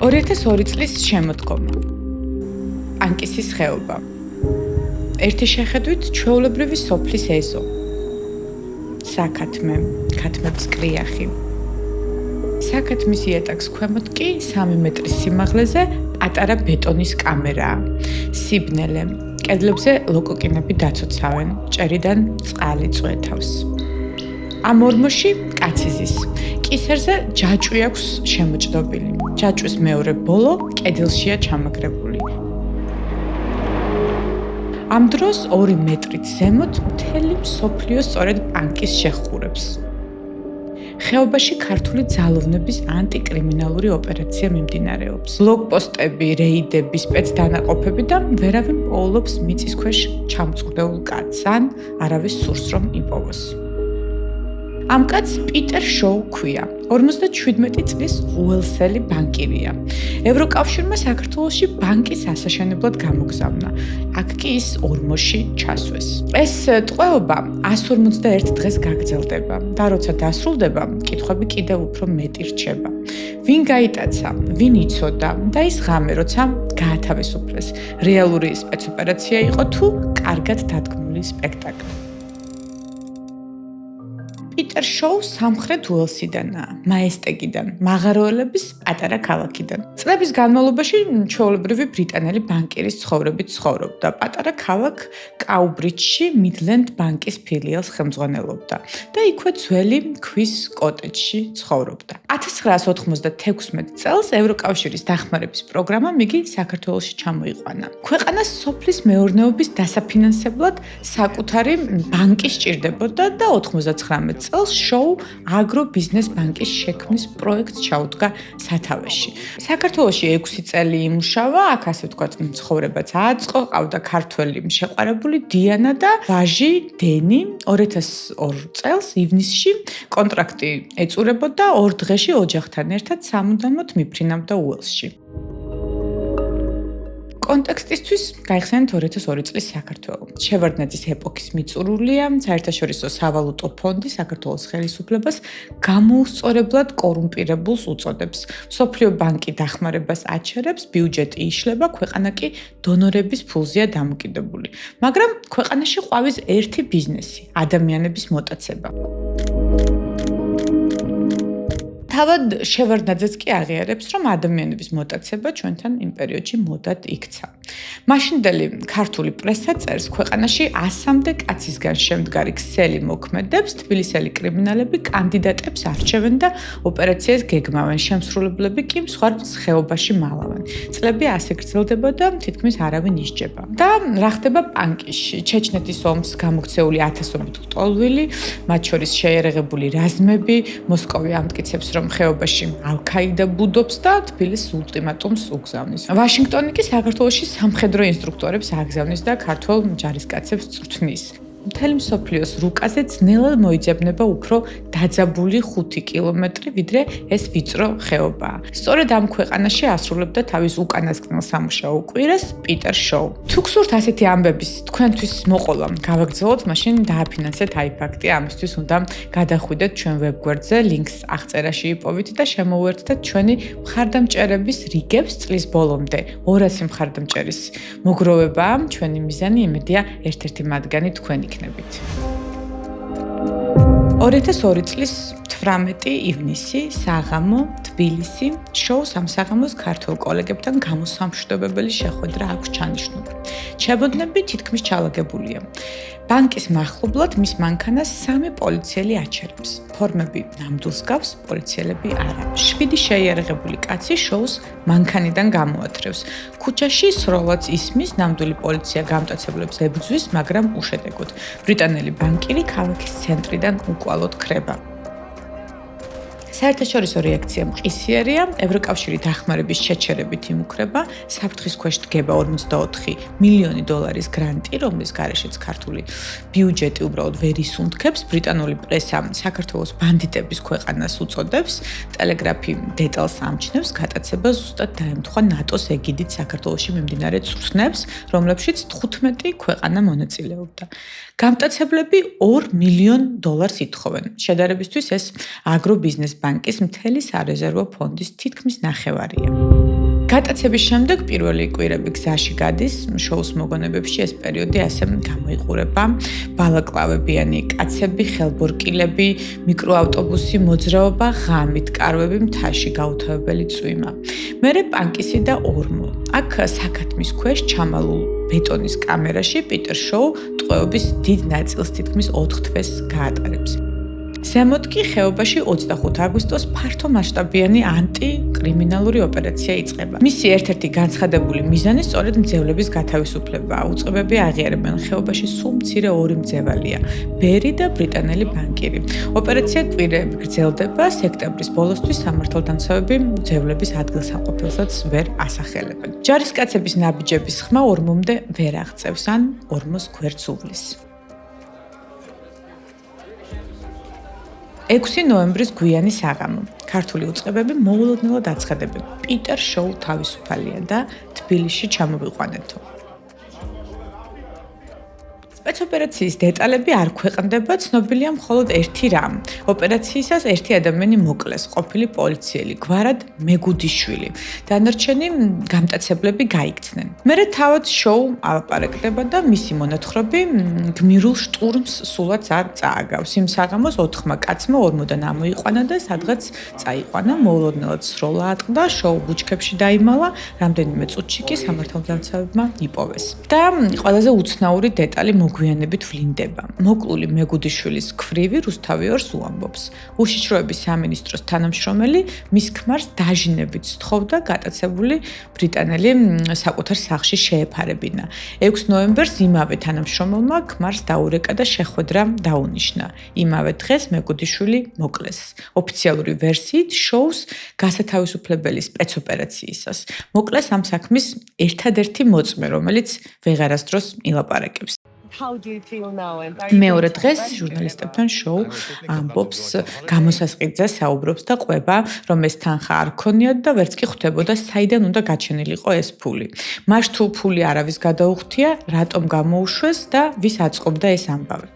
2002 წლის შემოდგომა. პანკისის ხეობა. ერთი შეხედვით ჩვეულებრივი სოფლის ეზო. საქათმე, ქათმების კრიახი. საქათმის იატაკს ქვემოთ კი 3 მეტრის სიმაღლეზე პატარა ბეტონის კამერაა. სიბნელე, კედლებზე ლოკოკინები დაცოცავენ, ჭერიდან წყალი წვეთავს. ამ ორმოში კაციზის. კისერზე ჯაჭვი აქვს შემოჭდობილი. ჯაჭვის მეორე ბოლო კედელშია ჩამაგრებული. ამ დროს 2 მეტრით ზემოთ მთელი მსოფლიო სწორედ პანკის შეხურებს. ხეობაში ქართული ძალოვნების ანტიკრიმინალური ოპერაცია მიმდინარეობს. ბლოკპოსტები, რეიდები, სპეცდანაყოფები და ვერავინ პოულობს მიწის ქვეშ ჩამწყვდეულ კაცს, ან არავის სურს რომ იპოვოს. ამ კაცს პიტერ შოუ ქვია. 57 წლის უელსელი ბანკირია. ევროკავშირმა საქართველოში ბანკის ასაშენებლად გამოგზავნა. აქ კი ის ორმოში ჩასვეს. ეს ტყვეობა 151 დღეს გაგრძელდება და როცა დასრულდება, კითხვები კიდევ უფრო მეტი რჩება. ვინ გაიტაცა, ვინ იცოდა და ის ღამე, როცა გაათავისუფლეს. რეალური სპეცოპერაცია იყო თუ კარგად დადგმული სპექტაკლი. პიტერ შოუ სამხრეთ უელსიდანაა, მაესტეგიდან, მაღაროელების პატარა ქალაქიდან. წლების განმავლობაში ჩვეულებრივი ბრიტანელი ბანკირის ცხოვრებით ცხოვრობდა. პატარა ქალაქ კაუბრიჯში მიდლენდ ბანკის ფილიალს ხელმძღვანელობდა და იქვე ძველი ქვის კოტეჯში ცხოვრობდა. 1996 წელს ევროკავშირის დახმარების პროგრამამ იგი საქართველოში ჩამოიყვანა. ქვეყანას სოფლის მეურნეობის დასაფინანსებლად საკუთარი ბანკი სჭირდებოდა და 99 წელს შოუ აგრობიზნეს ბანკის შექმნის პროექტს ჩაუდგა სათავეში. საქართველოში 6 წელი იმუშავა, აქ ასე ვთქვათ, ცხოვრებაც აწყო, ყავდა ქართველი შეყვარებული დიანა და ვაჟი დენი. 2002 წელს ივნისში კონტრაქტი ეწურებოდა 2 დღეში ოჯახთან ერთად სამუდამოდ მიფრინავდა უელსში. კონტექსტისთვის გაიხსენეთ 2002 წლის საქართველო. შევარდნაძის ეპოქის მიწურულია, საერთაშორისო სავალუტო ფონდი საქართველოს ხელისუფლებას გამოუსწორებლად კორუმპირებულს უწოდებს. მსოფლიო ბანკი დახმარებას აჩერებს, ბიუჯეტი იშლება, ქვეყანა კი დონორების ფულზეა დამოკიდებული. მაგრამ ქვეყანაში ყვავის ერთი ბიზნესი, ადამიანების მოტაცება. თავად შევარდნაძეც კი აღიარებს, რომ ადამიანების მოტაცება ჩვენთან იმ პერიოდში მოდად იქცა. მაშინდელი ქართული პრესა წერს, ქვეყანაში 100-მდე კაცისგან შემდგარი ქსელი მოქმედებს, თბილისელი კრიმინალები კანდიდატებს არჩევენ და ოპერაციას გეგმავენ, შემსრულებლები კი მსხვერპლს ხეობაში მალავენ. წლები ასე გრძელდება და თითქმის არავინ ისჯება. და რა ხდება პანკისში? ჩეჩნეთის ომს გამოქცეული ათასობით ლტოლვილი, მათ შორის შეიარაღებული რაზმები, მოსკოვი ამტკიცებს, რომ ხეობაში ალ-ქაიდა ბუდობს და თბილისს ულტიმატუმს უგზავნის. ვაშინგტონი კი საქართველოში სამხედრო ინსტრუქტორებს აგზავნის და ქართველ ჯარისკაცებს წვრთნის. მთელი მსოფლიოს რუკაზე ძნელად მოიძებნება უფრო დაძაბული 5 კილომეტრი, ვიდრე ეს ვიწრო ხეობაა. სწორედ ამ ქვეყანაში ასრულებდა თავის უკანასკნელ სამუშაო კვირას პიტერ შოუ. თუ გსურთ ასეთი ამბების თქვენთვის მოყოლა გავაგრძელოთ, მაშინ დააფინანსეთ აი ფაქტი. ამისთვის უნდა გადახვიდეთ ჩვენ ვებგვერდზე, ლინკს აღწერაში იპოვით და შემოუერთდეთ ჩვენი მხარდამჭერების რიგებს წლის ბოლომდე. 200 მხარდამჭერის მოგროვებაა ჩვენი მიზანი, იმედია ერთ-ერთი მათგანი თქვენი იქნებით. 2002 წლის 18 ივნისი, საღამო, თბილისი, შოუ სამსაღამოს ქართულ კოლეგებთან გამოსამშვიდობებელი შეხვედრა აქვს ჩანიშნული. ჩაბოდნები თითქმის ჩალაგებულია. ბანკის მახლობლად მის მანქანას 3 პოლიციელი აჩერებს. ფორმები ნამდვილს გავს, პოლიციელები არა. 7 შეიარაღებული კაცი შოუს მანქანიდან გამოათრევს. ქუჩაში სროლაც ისმის, ნამდვილი პოლიცია გამტაცებლებს ებრძვის, მაგრამ უშედეგოდ. ბრიტანელი ბანკირი ქალაქის ცენტრიდან უკვალოდ ქრება. საერთაშორისო რეაქცია მყისიერია, ევროკავშირი დახმარების შეჩერებით იმუქრება, საფრთხის ქვეშ დგება 44 მილიონი დოლარის გრანტი, რომლის გარეშეც ქართული ბიუჯეტი უბრალოდ ვერ ისუნთქებს. ბრიტანული პრესა საქართველოს ბანდიტების ქვეყანას უწოდებს, ტელეგრაფი დეტალს ამჩნევს, გატაცება ზუსტად დაემთხვა ნატოს ეგიდით საქართველოში მიმდინარე წვრთნებს, რომლებშიც 15 ქვეყანა მონაწილეობდა. გამტაცებლები $2 მილიონ ითხოვენ. შედარებისთვის ეს აგრობიზნეს ბანკის მთელი სარეზერვო ფონდის თითქმის ნახევარია. გატაცების შემდეგ პირველი კვირები გზაში გადის, შოუს მოგონებებში ეს პერიოდი ასე გამოიყურება. ბალაკლავებიანი კაცები, ხელბორკილები, მიკროავტობუსი, მოძრაობა, ღამით კარვები, მთაში გაუთავებელი წვიმა. მერე პანკისი და ორმო. აქ საქათმის ქვეშ ჩამალულ ბეტონის კამერაში პიტერ შოუ ტყვეობის დიდ ნაწილს თითქმის 4 თვეს გაატარებს. ზემოთ კი ხეობაში 25 აგვისტოს ფართო მასშტაბიანი ანტიკრიმინალური ოპერაცია იწყება. მისი ერთ-ერთი განცხადებული მიზანი სწორედ მძევლების გათავისუფლებაა. უწყებები აღიარებენ ხეობაში სულ მცირე 2 მძევალია, ბერი და ბრიტანელი ბანკირი. ოპერაცია კვირები გრძელდება, სექტემბრის ბოლოსთვის სამართალდამცავები მძევლების ადგილსამყოფელსაც ვერ ასახელებენ. ჯარისკაცების ნაბიჯების ხმა ორმომდე ვერ აღწევს ან ორმოს გვერდს უვლის. 6 ნოემბრის გვიანი საღამო. ქართული უწყებები მოულოდნელად აცხადებენ, პიტერ შოუ თავისუფალია და თბილისში ჩამოვიყვანეთო. სპეცოპერაციის დეტალები არ ქვეყნდება, ცნობილია მხოლოდ ერთი რამ. ოპერაციისას ერთი ადამიანი მოკლეს, ყოფილი პოლიციელი, გვარად მეგუდიშვილი. დანარჩენი გამტაცებლები გაიქცნენ. მერე თავად შოუ ალაპარაკდება და მისი მონათხრობი გმირულ შტურმს სულაც არ წააგავს. იმ საღამოს 4 კაცმა ორმოდან ამოიყვანა და სადღაც წაიყვანა, მოულოდნელად სროლა ატყდა, შოუ ბუჩქებში დაიმალა, რამდენიმე წუთში კი სამართალდამცავებმა იპოვეს. და ყველაზე უცნაური დეტალი მოგვიანებით ვლინდება. მოკლული მეგუდიშვილის ქვრივი რუსთავიორს უამბობს. უშიშროების სამინისტროს თანამშრომელი მის ქმარს დაჟინებით სთხოვდა გატაცებული ბრიტანელი საკუთარ სახლში შეეფარებინა. 6 ნოემბერს იმავე თანამშრომელმა ქმარს დაურეკა და შეხვედრა დაუნიშნა. იმავე დღეს მეგუდიშვილი მოკლეს. ოფიციალური ვერსიით შოუს გასათავისუფლებელი სპეცოპერაციისას მოკლეს ამ საქმის ერთადერთი მოწმე, რომელიც ვეღარასდროს ილაპარაკებს. მეორე დღეს ჟურნალისტებთან შოუ ამბობს, გამოსასყიდზე საუბრობს და ყვება, რომ ეს თანხა არ ქონიათ და ვერც კი ხვდებოდა, საიდან უნდა გაჩენილიყო ეს ფული. მას თუ ფული არავის გადაუხდია, რატომ გამოუშვეს და ვის აწყობდა ეს ამბავი.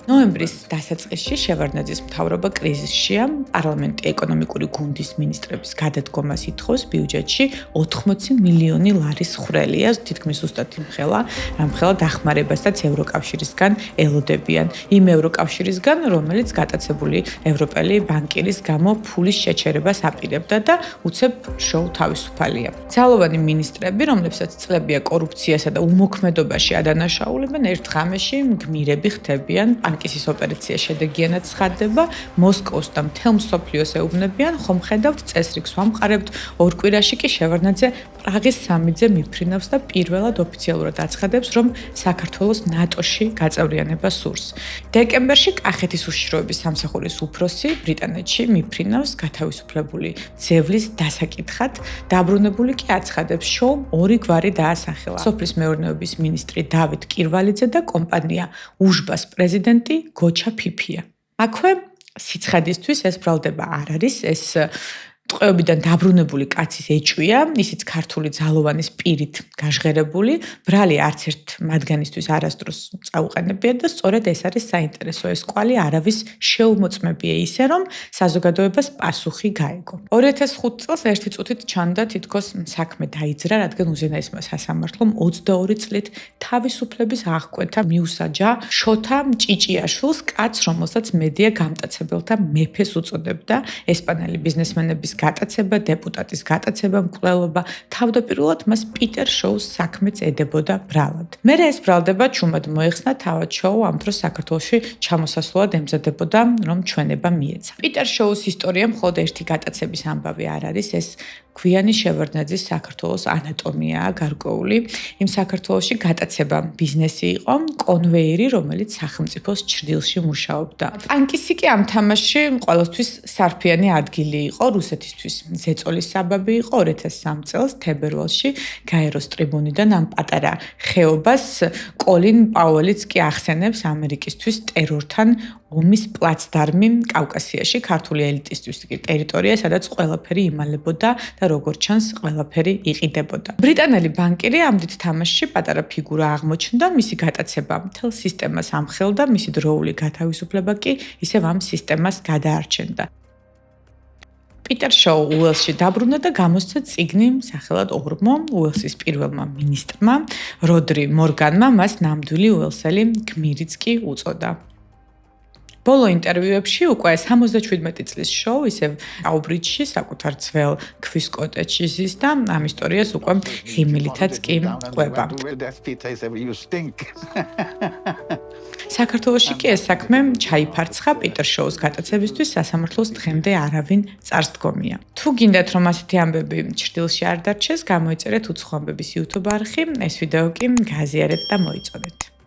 ნოემბრის დასაწყისში შევარდნაძის მთავრობა კრიზისშია, პარლამენტი ეკონომიკური გუნდის მინისტრების გადადგომას ითხოვს, ბიუჯეტში 80 მილიონი ლარის ხვრელია, თითქმის ზუსტად იმხელა, რამხელა დახმარებასაც ევროკავშირისგან ელოდებიან. იმ ევროკავშირისგან, რომელიც გატაცებული ევროპელი ბანკირის გამო ფულის შეჩერებას აპირებდა და უცებ შოუ თავისუფალია. ძალოვანი მინისტრები, რომლებსაც წლებია კორუფციასა და უმოქმედობაში ადანაშაულებენ, ერთ ღამეში გმირები ხდებიან, პანკისის ოპერაცია შედეგიანად ცხადდება, მოსკოვს და მთელ მსოფლიოს ეუბნებიან, ხომ ხედავთ წესრიგს ვამყარებთ, 2 კვირაში კი შევარდნაძე პრაღის სამიძე მიფრინავს და პირველად ოფიციალურად აცხადებს, რომ საქართველოს ნატოში გაწევრიანება სურს. დეკემბერში კახეთის უშიშროების სამსახურის უფროსი ბრიტანეთში მიფრინავს გათავისუფლებული ძევლის დასაკითხად, დაბრუნებული კი აცხადებს, შოუმ 2 გვარი დაასახელა. სოფლის მეურნეობის მინისტრი დავით კირვალიძე და კომპანია უშბას პრეზიდენტი გოჩა ფიფია. აქვე სიცხადისთვის ეს ბრალდება არ არის, ეს ტყვეობიდან დაბრუნებული კაცის ეჭვია, ისიც ქართული ძალოვანის პირით გაჟღერებული, ბრალი არც ერთ მათგანისთვის არასდროს წაუყენებია და სწორედ ეს არის საინტერესო, ეს კვალი არავის შეუმოწმებია ისე, რომ საზოგადოებას პასუხი გაეგო. 2005 წელს 1 წუთით ჩანდა თითქოს საქმე დაიძრა, რადგან უზენაესმა სასამართლომ 22 წლით თავისუფლების აღკვეთა მიუსაჯა შოთა ჭიჭიაშვილს, კაცს, რომელსაც მედია გამტაცებელთა მეფეს უწოდებდა, ესპანელი ბიზნესმენების გატაცება, დეპუტატის გატაცება, მკვლელობა, თავდაპირველად მას პიტერ შოუს საქმეც ედებოდა ბრალად. მერე ეს ბრალდება ჩუმად მოეხსნა, თავად შოუ ამ დროს საქართველოში ჩამოსასვლელად ემზადებოდა, რომ ჩვენება მიეცა. პიტერ შოუს ისტორია მხოლოდ ერთი გატაცების ამბავი არ არის, ეს გვიანი შევარდნაძის საქართველოს ანატომიაა გარკვეული. იმ საქართველოში გატაცება ბიზნესი იყო, კონვეირი, რომელიც სახელმწიფოს ჩრდილში მუშაობდა. პანკისი კი ამ თამაშში ყოველთვის სარფიანი ადგილი იყო რუსეთისთვის. ზეწოლის საბაბი იყო 2003 წელს თებერვალში გაეროს ტრიბუნიდან ამ პატარა ხეობას კოლინ პაუელიც კი ახსენებს ამერიკისთვის ტერორთან ომის პლაცდარმი კავკასიაში ქართული ელიტისტვის ტერიტორია, სადაც ყველაფერი იმალებოდა და როგორც ჩანს, ყველაფერი იყიდებოდა. ბრიტანელი ბანკირი ამდით თამაშში პატარა ფიგურა აღმოჩნდა, მისი გატაცება მთელ სისტემას ამხელდა, მისი დროული გათავისუფლება კი ისევ ამ სისტემას გადაარჩენდა. პიტერ შოუ უელსში დაბრუნდა და გამოსცა წიგნი სახელად ორმო, უელსის პირველმა მინისტრმა, როდრი მორგანმა მას ნამდვილი უელსელი გმირიც კი უწოდა. ბოლო ინტერვიუებში უკვე 77 წლის შოუ ისევ აუბრიჯში საკუთარ ძველ ქვის კოტეჯში ზის და ამ ისტორიას უკვე ღიმილითაც კი ყვება. საქართველოში კი ეს საქმე ჩაიფარცხა პიტერ შოუს გატაცებისთვის სასამართლოს დღემდე არავინ წარს დგომია. თუ გინდათ რომ ასეთი ამბები ჩრდილში არ დარჩეს, გამოიწერეთ უცხო ამბების YouTube არხი, ეს ვიდეო კი გააზიარეთ და მოიწოდეთ.